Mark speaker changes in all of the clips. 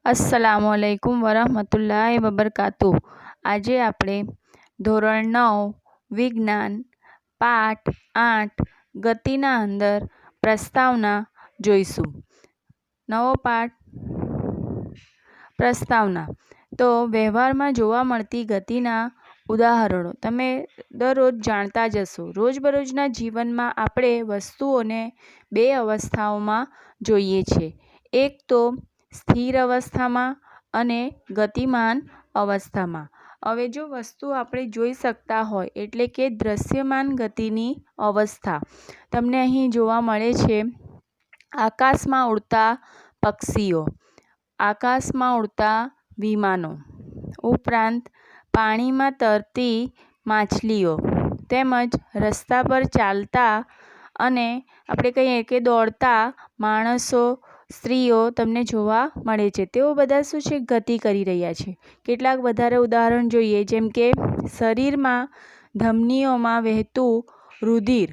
Speaker 1: अस्सलामुअलैकुम वरहमतुल्लाहि वबरकातुह। આજે આપણે ધોરણ 9 વિજ્ઞાન પાઠ 8 ગતિના અંદર પ્રસ્તાવના જોઈશું। નવો પાઠ પ્રસ્તાવના। તો વ્યવહારમાં જોવા મળતી ગતિના ઉદાહરણો તમે દરરોજ જાણતા જ હશો। રોજબરોજના જીવનમાં આપણે વસ્તુઓને બે અવસ્થાઓમાં જોઈએ છીએ, એક તો સ્થિર અવસ્થામાં અને ગતિમાન અવસ્થામાં। હવે જો વસ્તુ આપણે જોઈ શકતા હોય એટલે કે દ્રશ્યમાન ગતિની અવસ્થા તમને અહીં જોવા મળે છે। આકાશમાં ઉડતા પક્ષીઓ, આકાશમાં ઉડતા વિમાનો, ઉપરાંત પાણીમાં તરતી માછલીઓ, તેમજ રસ્તા પર ચાલતા અને આપણે કહીએ કે દોડતા માણસો, સ્ત્રીઓ તમને જોવા મળે છે। તેઓ બધા શું છે? ગતિ કરી રહ્યા છે। કેટલાક વધારે ઉદાહરણ જોઈએ, જેમ કે શરીરમાં ધમનીઓમાં વહેતું રુધિર,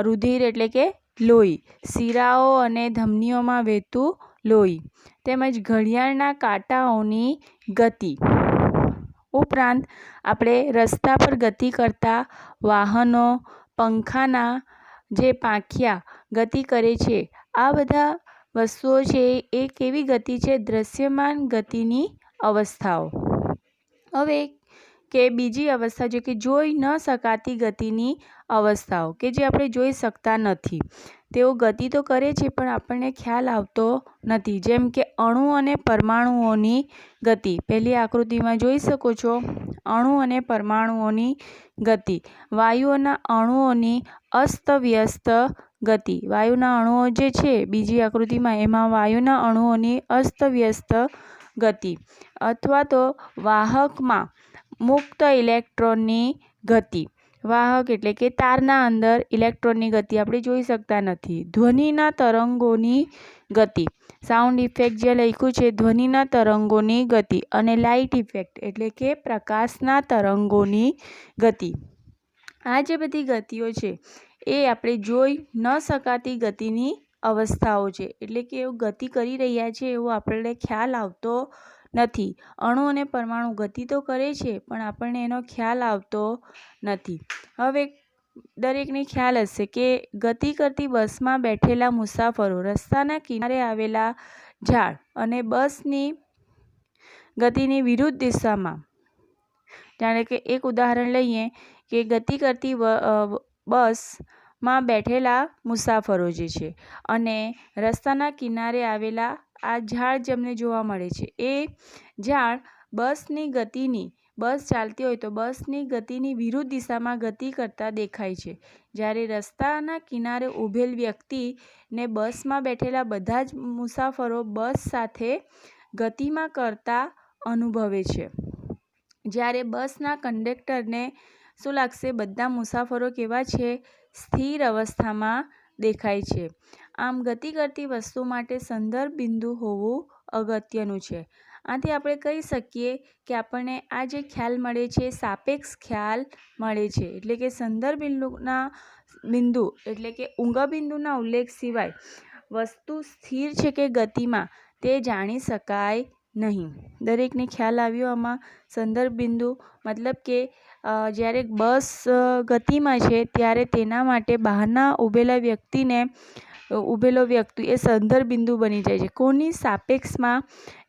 Speaker 1: રુધિર એટલે કે લોહી, શિરાઓ અને ધમનીઓમાં વહેતું લોહી, તેમજ ઘડિયાળના કાંટાઓની ગતિ, ઉપરાંત આપણે રસ્તા પર ગતિ કરતા વાહનો, પંખાના જે પાંખિયા ગતિ કરે છે, આ બધા વસ્તુઓ છે એ કેવી ગતિ છે? દ્રશ્યમાન ગતિની અવસ્થાઓ। હવે કે બીજી અવસ્થા જે કે જોઈ ન શકાતી ગતિની અવસ્થાઓ, કે જે આપણે જોઈ શકતા નથી, તેઓ ગતિ તો કરે છે પણ આપણને ખ્યાલ આવતો નથી, જેમ કે અણુ અને પરમાણુઓની ગતિ। પહેલી આકૃતિમાં જોઈ શકો છો અણુ અને પરમાણુઓની ગતિ। વાયુઓના અણુઓની અસ્તવ્યસ્ત ગતિ, વાયુના અણુઓ જે છે બીજી આકૃતિમાં, એમાં વાયુના અણુઓની અસ્તવ્યસ્ત ગતિ, અથવા તો વાહકમાં મુક્ત ઇલેક્ટ્રોનની ગતિ। વાહક એટલે કે તારના અંદર ઇલેક્ટ્રોનની ગતિ આપણે જોઈ શકતા નથી। ધ્વનિના તરંગોની ગતિ, સાઉન્ડ ઇફેક્ટ જે લખ્યું છે ધ્વનિના તરંગોની ગતિ, અને લાઇટ ઇફેક્ટ એટલે કે પ્રકાશના તરંગોની ગતિ। આ જે બધી ગતિઓ છે એ આપણે જોઈ ન શકાતી ગતિની અવસ્થાઓ છે, એટલે કે એવું ગતિ કરી રહ્યા છે એવો આપણને ખ્યાલ આવતો નથી। અણુ અને પરમાણુ ગતિ તો કરે છે પણ આપણને એનો ખ્યાલ આવતો નથી। હવે દરેકને ખ્યાલ હશે કે ગતિ કરતી બસમાં બેઠેલા મુસાફરો, રસ્તાના કિનારે આવેલા ઝાડ અને બસની ગતિની વિરુદ્ધ દિશામાં, જાણે કે એક ઉદાહરણ લઈએ કે ગતિ કરતી બસમાં બેઠેલા મુસાફરો જે છે અને રસ્તાના કિનારે આવેલા આ ઝાડ જેમને જોવા મળે છે, એ ઝાડ બસની ગતિની, બસ ચાલતી હોય તો બસની ગતિની વિરુદ્ધ દિશામાં ગતિ કરતા દેખાય છે, જ્યારે રસ્તાના કિનારે ઊભેલ વ્યક્તિને બસમાં બેઠેલા બધા જ મુસાફરો બસ સાથે ગતિમાં કરતા અનુભવે છે, જ્યારે બસના કંડક્ટરને શું લાગશે? બધા મુસાફરો કેવા છે? સ્થિર અવસ્થામાં દેખાય છે। આમ ગતિ કરતી વસ્તુ માટે સંદર્ભ બિંદુ હોવું અગત્યનું છે। આથી આપણે કહી શકીએ કે આપણને આ જે ખ્યાલ મળે છે સાપેક્ષ ખ્યાલ મળે છે, એટલે કે સંદર્ભ બિંદુ એટલે કે ઊંઘા બિંદુના ઉલ્લેખ સિવાય વસ્તુ સ્થિર છે કે ગતિમાં તે જાણી શકાય નહીં। દરેકને ખ્યાલ આવ્યો આમાં? સંદર્ભ બિંદુ મતલબ કે જ્યારે બસ ગતિમાં છે ત્યારે તેના માટે બહારના ઊભેલો વ્યક્તિ એ સંદર્ભ બિંદુ બની જાય છે। કોની સાપેક્ષમાં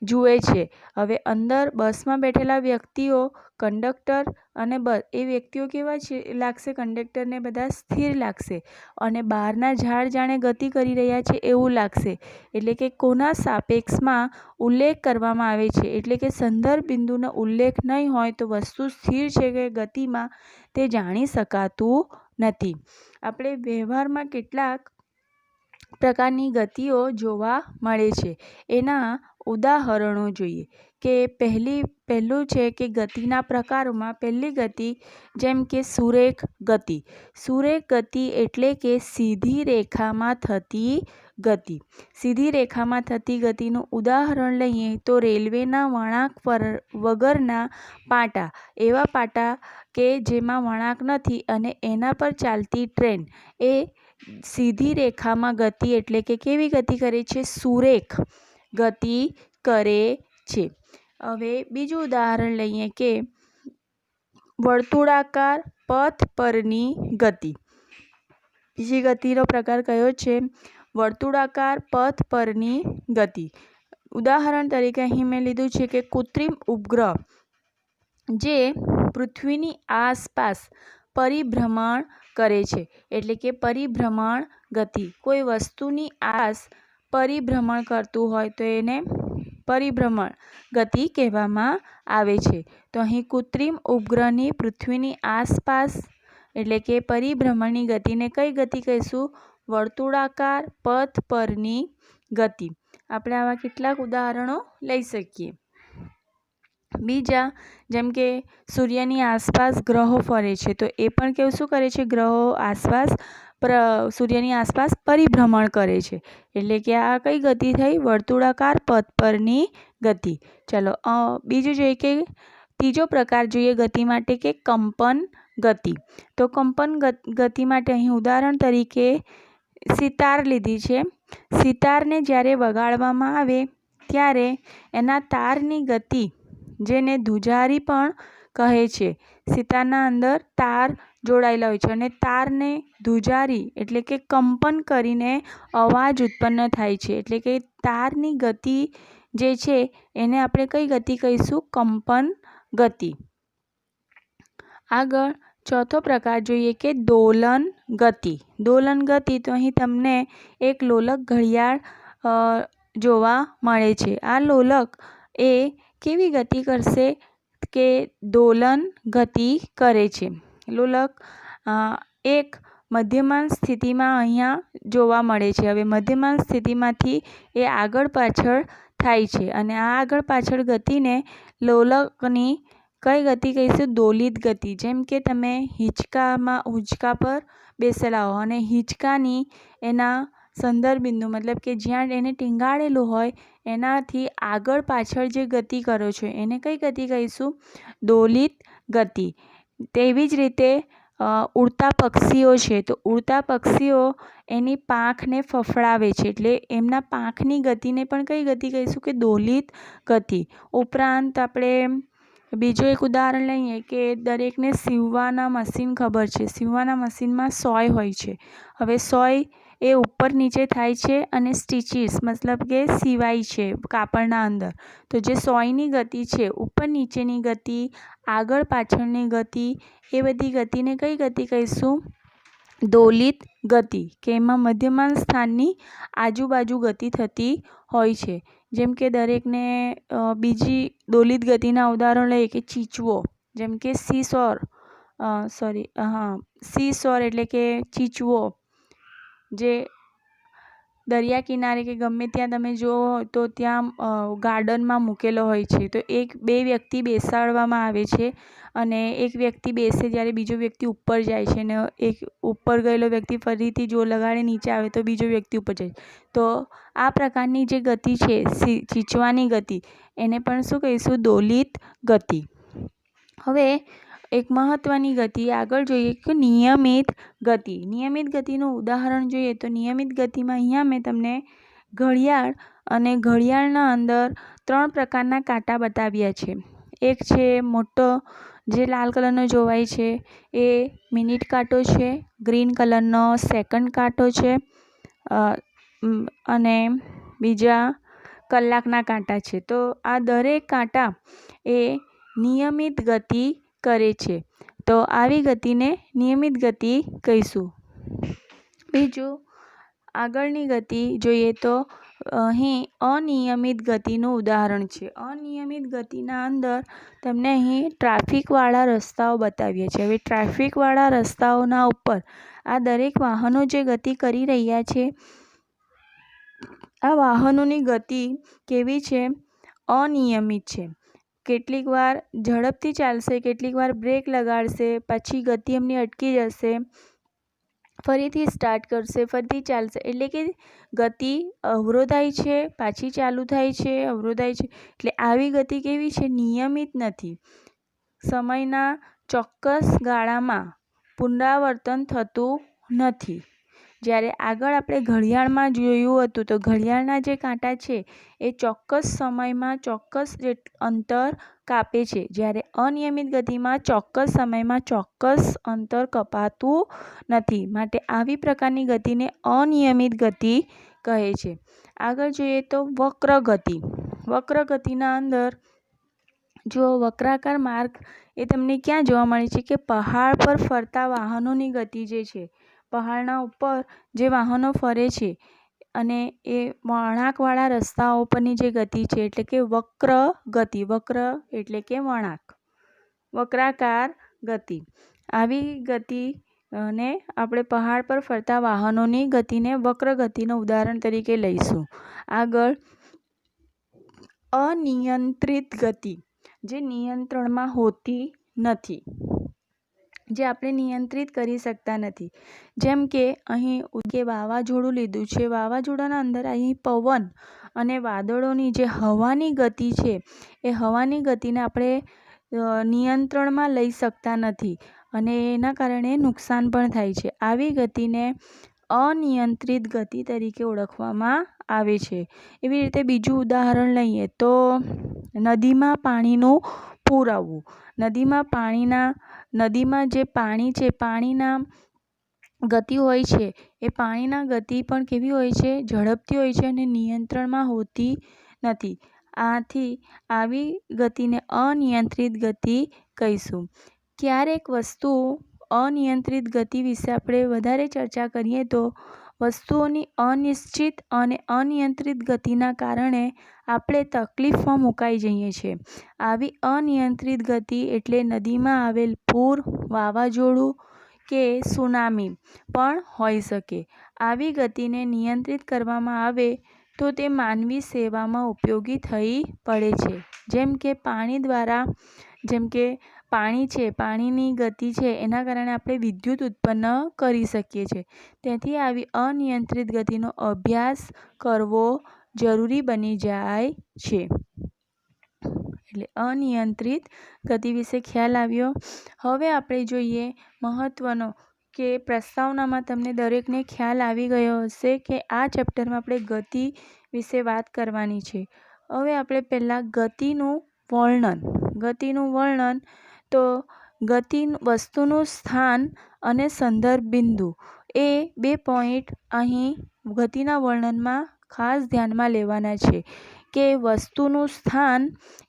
Speaker 1: જુએ છે? હવે અંદર બસમાં બેઠેલા વ્યક્તિઓ, કંડક્ટર અને બસ એ વ્યક્તિઓ કેવા છે લાગશે? કંડક્ટરને બધા સ્થિર લાગશે, અને બહારના ઝાડ જાણે ગતિ કરી રહ્યા છે એવું લાગશે। એટલે કે કોના સાપેક્ષમાં ઉલ્લેખ કરવામાં આવે છે, એટલે કે સંદર્ભ બિંદુનો ઉલ્લેખ નહીં હોય તો વસ્તુ સ્થિર છે કે ગતિમાં તે જાણી શકાતું નથી। આપણે વ્યવહારમાં કેટલાક પ્રકારની ગતિઓ જોવા મળે છે, એના ઉદાહરણો જોઈએ કે પહેલું છે કે ગતિના પ્રકારોમાં પહેલી ગતિ, જેમ કે સુરેખ ગતિ। સુરેખ ગતિ એટલે કે સીધી રેખામાં થતી ગતિ। સીધી રેખામાં થતી ગતિનું ઉદાહરણ લઈએ તો રેલવેના વળાંક વગરના પાટા, એવા પાટા કે જેમાં વળાંક નથી અને એના પર ચાલતી ટ્રેન, એ સીધી રેખામાં ગતિ એટલે કે કેવી ગતિ કરે છે? સુરેખ ગતિ કરે છે. હવે બીજું ઉદાહરણ લઈએ કે વર્તુળાકાર પથ પરની ગતિ. બીજી ગતિનો પ્રકાર કયો છે? વર્તુળાકાર પથ પરની ગતિ. ઉદાહરણ તરીકે અહીં મેં લીધું છે કે કૃત્રિમ ઉપગ્રહ જે પૃથ્વીની આસપાસ પરિભ્રમણ કરે છે, એટલે કે પરિભ્રમણ ગતિ. કોઈ વસ્તુની આસ પરિભ્રમણ કરતું હોય તો એને પરિભ્રમણ ગતિ કહેવામાં આવે છે. તો અહીં કૃત્રિમ ઉપગ્રહની પૃથ્વીની આસપાસ એટલે કે પરિભ્રમણની ગતિને કઈ ગતિ કહીશું? વર્તુળાકાર પથ પરની ગતિ. આપણે આવા કેટલાક ઉદાહરણો લઈ શકીએ. બીજા જેમ કે સૂર્યની આસપાસ ગ્રહો ફરે છે, તો એ પણ કેવું શું કરે છે? ગ્રહો આસપાસ સૂર્યની આસપાસ પરિભ્રમણ કરે છે, એટલે કે આ કઈ ગતિ થઈ? વર્તુળાકાર પથ પરની ગતિ. ચલો બીજું જોઈએ કે ત્રીજો પ્રકાર જોઈએ ગતિ માટે કે કંપન ગતિ. તો કંપન ગતિ માટે અહીં ઉદાહરણ તરીકે સિતાર લીધી છે. સિતારને જ્યારે વગાડવામાં આવે ત્યારે એના તારની ગતિ, જેને ધ્રુજારી પણ કહે છે, સિતારના અંદર તાર જોડાયેલા હોય છે અને તારને ધ્રુજારી એટલે કે કંપન કરીને અવાજ ઉત્પન્ન થાય છે, એટલે કે તારની ગતિ જે છે એને આપણે કઈ ગતિ કહીશું? કંપન ગતિ. આગળ ચોથો પ્રકાર જોઈએ કે દોલન ગતિ. દોલન ગતિ, તો અહીં તમને એક લોલક ઘડિયાળ જોવા મળે છે. આ લોલક એ કેવી ગતિ કરશે? કે દોલન ગતિ કરે છે. લોલક એક મધ્યમાન સ્થિતિમાં અહીંયા જોવા મળે છે. હવે મધ્યમાન સ્થિતિમાંથી એ આગળ પાછળ થાય છે અને આ આગળ પાછળ ગતિને લોલકની કઈ ગતિ કહીશું? દોલિત ગતિ. જેમ કે તમે હિંચકા પર બેસેલા હો અને હિંચકાની એના સંદર્ભ બિંદુ મતલબ કે જ્યાં એને ટીંગાડેલું હોય એનાથી આગળ પાછળ જે ગતિ કરો છો એને કઈ ગતિ કહીશું? દોલિત ગતિ. તેવી જ રીતે ઉડતા પક્ષીઓ છે, તો ઉડતા પક્ષીઓ એની પાંખને ફફડાવે છે, એટલે એમના પાંખની ગતિને પણ કઈ ગતિ કહીશું? કે દોલિત ગતિ. ઉપરાંત આપણે બીજું એક ઉદાહરણ લઈએ કે દરેકને સીવવાના મશીન ખબર છે. સીવવાના મશીનમાં સોય હોય છે. હવે સોય એ ઉપર નીચે થાય છે અને સ્ટીચીસ મતલબ કે સિવાય છે કાપડના અંદર. તો જે સોયની ગતિ છે, ઉપર નીચેની ગતિ, આગળ પાછળની ગતિ, એ બધી ગતિને કઈ ગતિ કહીશું? દોલિત ગતિ, કે એમાં મધ્યમાન સ્થાનની આજુબાજુ ગતિ થતી હોય છે. જેમ કે દરેકને બીજી દોલિત ગતિના ઉદાહરણ લઈએ કે ચીચવો, જેમ કે સીસોર એટલે કે ચીચવો જે દરિયા કિનારે કે ગમે ત્યાં તમે જુઓ તો ત્યાં ગાર્ડનમાં મૂકેલો હોય છે. તો બે વ્યક્તિ બેસાડવામાં આવે છે અને એક વ્યક્તિ બેસે જ્યારે બીજો વ્યક્તિ ઉપર જાય છે ને એક ઉપર ગયેલો વ્યક્તિ ફરીથી જોર લગાડી નીચે આવે તો બીજો વ્યક્તિ ઉપર જાય. તો આ પ્રકારની જે ગતિ છે ચીચવાની ગતિ, એને પણ શું કહીશું? દોલિત ગતિ. હવે એક મહત્વની ગતિ આગળ જોઈએ કે નિયમિત ગતિ. નિયમિત ગતિનું ઉદાહરણ જોઈએ તો નિયમિત ગતિમાં અહીંયા મેં તમને ઘડિયાળ અને ઘડિયાળના અંદર 3 પ્રકારના કાંટા બતાવ્યા છે. એક છે મોટો જે લાલ કલરનો જોવાય છે એ મિનિટ કાંટો છે, ગ્રીન કલરનો સેકન્ડ કાંટો છે અને બીજા કલાકના કાંટા છે. તો આ દરેક કાંટા એ નિયમિત ગતિ કરે છે, તો આવી ગતિને નિયમિત ગતિ કહીશું. બીજું આગળની ગતિ જોઈએ તો અહીં અનિયમિત ગતિનું ઉદાહરણ છે. અનિયમિત ગતિના અંદર તમને અહીં ટ્રાફિકવાળા રસ્તાઓ બતાવ્યા છે. હવે ટ્રાફિકવાળા રસ્તાઓના ઉપર આ દરેક વાહનો જે ગતિ કરી રહ્યા છે, આ વાહનોની ગતિ કેવી છે? અનિયમિત છે. કેટલીક વાર ઝડપથી ચાલશે, કેટલીક વાર બ્રેક લગાડશે, પછી ગતિ એમની અટકી જશે, ફરીથી સ્ટાર્ટ કરશે, ફરીથી ચાલશે, એટલે કે ગતિ અવરોધાય છે, પાછી ચાલુ થાય છે, અવરોધાય છે. એટલે આવી ગતિ કેવી છે? નિયમિત નથી. સમયના ચોક્કસ ગાળામાં પુનરાવર્તન થતું નથી. જ્યારે આગળ આપણે ઘડિયાળમાં જોયું હતું તો ઘડિયાળના જે કાંટા છે એ ચોક્કસ સમયમાં ચોક્કસ અંતર કાપે છે, જ્યારે અનિયમિત ગતિમાં ચોક્કસ સમયમાં ચોક્કસ અંતર કપાતું નથી. માટે આવી પ્રકારની ગતિને અનિયમિત ગતિ કહે છે. આગળ જોઈએ તો વક્ર ગતિ. વક્ર ગતિના અંદર જો વક્રાકાર માર્ગ એ તમને ક્યાં જોવા મળે છે કે પહાડ પર ફરતા વાહનોની ગતિ જે છે, પહાડના ઉપર જે વાહનો ફરે છે અને એ વળાંકવાળા રસ્તાઓ પરની જે ગતિ છે એટલે કે વક્ર ગતિ. વક્ર એટલે કે વળાંક, વક્રાકાર ગતિ. આવી ગતિને આપણે પહાડ પર ફરતા વાહનોની ગતિને વક્ર ગતિનું ઉદાહરણ તરીકે લઈશું. આગળ અનિયંત્રિત ગતિ, જે નિયંત્રણમાં હોતી નથી, જે આપણે નિયંત્રિત કરી શકતા નથી. જેમ કે અહીં વાવાઝોડું લીધું છે. વાવાઝોડાના અંદર અહીં પવન અને વાદળોની જે હવાની ગતિ છે એ હવાની ગતિને આપણે નિયંત્રણમાં લઈ શકતા નથી અને એના કારણે નુકસાન પણ થાય છે. આવી ગતિને અનિયંત્રિત ગતિ તરીકે ઓળખવામાં આવે છે. એવી રીતે બીજું ઉદાહરણ લઈએ તો નદીમાં પાણીનું પૂર આવવું. નદીમાં જે પાણી છે, પાણીના ગતિ હોય છે એ પાણીના ગતિ પણ કેવી હોય છે? ઝડપથી હોય છે અને નિયંત્રણમાં હોતી નથી. આથી આવી ગતિને અનિયંત્રિત ગતિ કહીશું. ક્યારેક વસ્તુ અનિયંત્રિત ગતિ વિશે આપણે વધારે ચર્ચા કરીએ તો વસ્તુઓની અનિશ્ચિત અને અનિયંત્રિત ગતિના કારણે આપણે તકલીફમાં મુકાઈ જઈએ છીએ. આવી અનિયંત્રિત ગતિ એટલે નદીમાં આવેલ પૂર, વાવાઝોડું કે સુનામી પણ હોઈ શકે. આવી ગતિને નિયંત્રિત કરવામાં આવે તો તે માનવી સેવામાં ઉપયોગી થઈ પડે છે. જેમ કે પાણી છે, પાણીની ગતિ છે એના કારણે આપણે વિદ્યુત ઉત્પન્ન કરી શકીએ છીએ. તેથી આવી અનિયંત્રિત ગતિનો અભ્યાસ કરવો જરૂરી બની જાય છે. એટલે અનિયંત્રિત ગતિ વિશે ખ્યાલ આવ્યો. હવે આપણે જોઈએ મહત્વનો કે પ્રસ્તાવનામાં તમને દરેકને ખ્યાલ આવી ગયો હશે કે આ ચેપ્ટરમાં આપણે ગતિ વિશે વાત કરવાની છે. હવે આપણે પહેલાં ગતિનું વર્ણન તો વસ્તુનું સ્થાન અને સંદર્ભ બિંદુ એ 2 પોઈન્ટ અહીં ગતિના વર્ણનમાં ખાસ ધ્યાનમાં લેવાના છે કે વસ્તુનું સ્થાન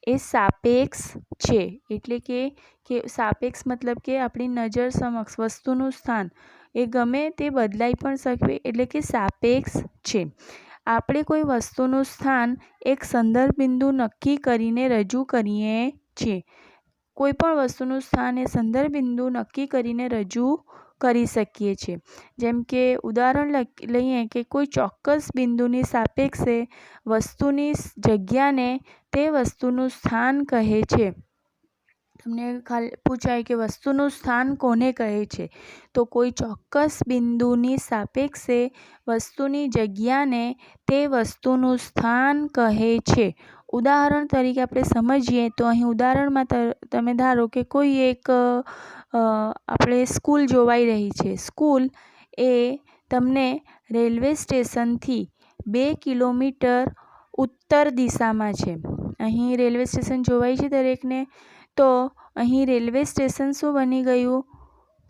Speaker 1: એ સાપેક્ષ છે. એટલે કે સાપેક્ષ મતલબ કે આપણી નજર સમક્ષ વસ્તુનું સ્થાન એ ગમે તે બદલાઈ પણ શકે, એટલે કે સાપેક્ષ છે. આપણે કોઈ વસ્તુનું સ્થાન એક સંદર્ભ બિંદુ નક્કી કરીને રજૂ કરીએ છીએ. કોઈ પણ વસ્તુનું સ્થાન એ સંદર્ભ બિંદુ નક્કી કરીને રજૂ કરી શકીએ છીએ. જેમ કે ઉદાહરણ લઈએ કે કોઈ ચોક્કસ બિંદુની સાપેક્ષે વસ્તુની જગ્યાને તે વસ્તુનું સ્થાન કહે છે. તમને પૂછાય કે વસ્તુનું સ્થાન કોને કહે છે? તો કોઈ ચોક્કસ બિંદુની સાપેક્ષે વસ્તુની જગ્યાને તે વસ્તુનું સ્થાન કહે છે. ઉદાહરણ તરીકે આપણે સમજીએ તો અહીં ઉદાહરણમાં તમે ધારો કે કોઈ એક આપણે સ્કૂલ જોવાઈ રહી છે. સ્કૂલ એ તમને રેલવે સ્ટેશનથી 2 કિલોમીટર ઉત્તર દિશામાં છે. અહીં રેલવે સ્ટેશન જોવાય છે દરેકને? તો અહીં રેલવે સ્ટેશન શું બની ગયું?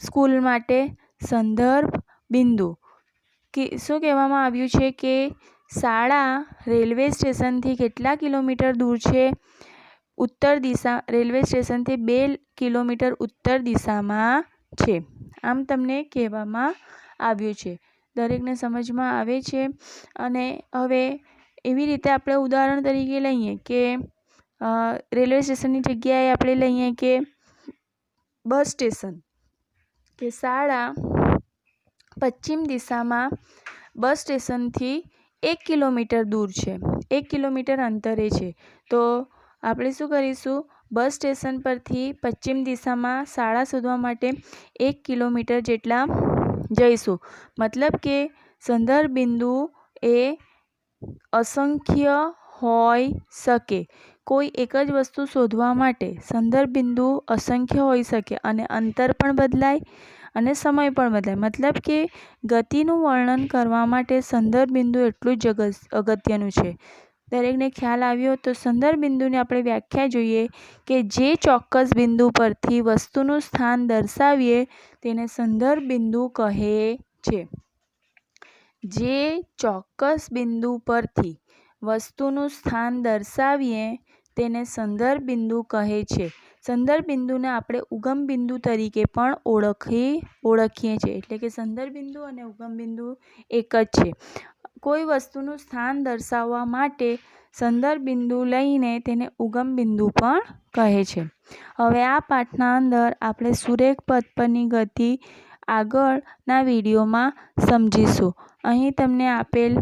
Speaker 1: સ્કૂલ માટે સંદર્ભ બિંદુ. શું કહેવામાં આવ્યું છે કે શાળા રેલવે સ્ટેશનથી કેટલા કિલોમીટર દૂર છે? ઉત્તર દિશા. રેલવે સ્ટેશનથી 2 કિલોમીટર ઉત્તર દિશામાં છે. આમ તમને કહેવામાં આવ્યું છે. દરેકને સમજમાં આવે છે? અને હવે એવી રીતે આપણે ઉદાહરણ તરીકે લઈએ કે રેલવે સ્ટેશનની જગ્યાએ આપણે લઈએ કે બસ સ્ટેશન, કે શાળા પશ્ચિમ દિશામાં બસ સ્ટેશનથી 1 કિલોમીટર દૂર છે, 1 કિલોમીટર અંતરે છે. તો આપણે શું કરીશું? બસ સ્ટેશન પરથી પશ્ચિમ દિશામાં શાળા શોધવા માટે 1 કિલોમીટર જેટલા જઈશું. મતલબ કે સંદર્ભ બિંદુ એ અસંખ્ય હોઈ શકે. કોઈ એક જ વસ્તુ શોધવા માટે સંદર્ભ બિંદુ અસંખ્ય હોઈ શકે અને અંતર પણ બદલાય અને સમય પણ બદલાય. મતલબ કે ગતિનું વર્ણન કરવા માટે સંદર્ભ બિંદુ એટલું જ અગત્યનું છે. દરેકને ખ્યાલ આવ્યો? તો સંદર્ભ બિંદુની આપણે વ્યાખ્યા જોઈએ કે જે ચોક્કસ બિંદુ પરથી વસ્તુનું સ્થાન દર્શાવીએ તેને સંદર્ભ બિંદુ કહે છે. જે ચોક્કસ બિંદુ પરથી વસ્તુનું સ્થાન દર્શાવીએ તેને સંદર્ભ બિંદુ કહે છે. સંદર્ભ બિંદુને આપણે ઉગમ બિંદુ તરીકે પણ ઓળખીએ છીએ. એટલે કે સંદર્ભ બિંદુ અને ઉગમ બિંદુ એક જ છે. કોઈ વસ્તુનું સ્થાન દર્શાવવા માટે સંદર્ભ બિંદુ લઈને તેને ઉગમ બિંદુ પણ કહે છે. હવે આ પાઠના અંદર આપણે સુરેખ પથ પરની ગતિ આગળના વિડીયોમાં સમજીશું. અહીં તમને આપેલ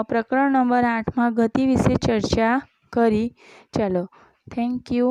Speaker 1: પ્રકરણ નંબર 8માં ગતિ વિશે ચર્ચા કરી. ચાલો, થેન્ક યુ.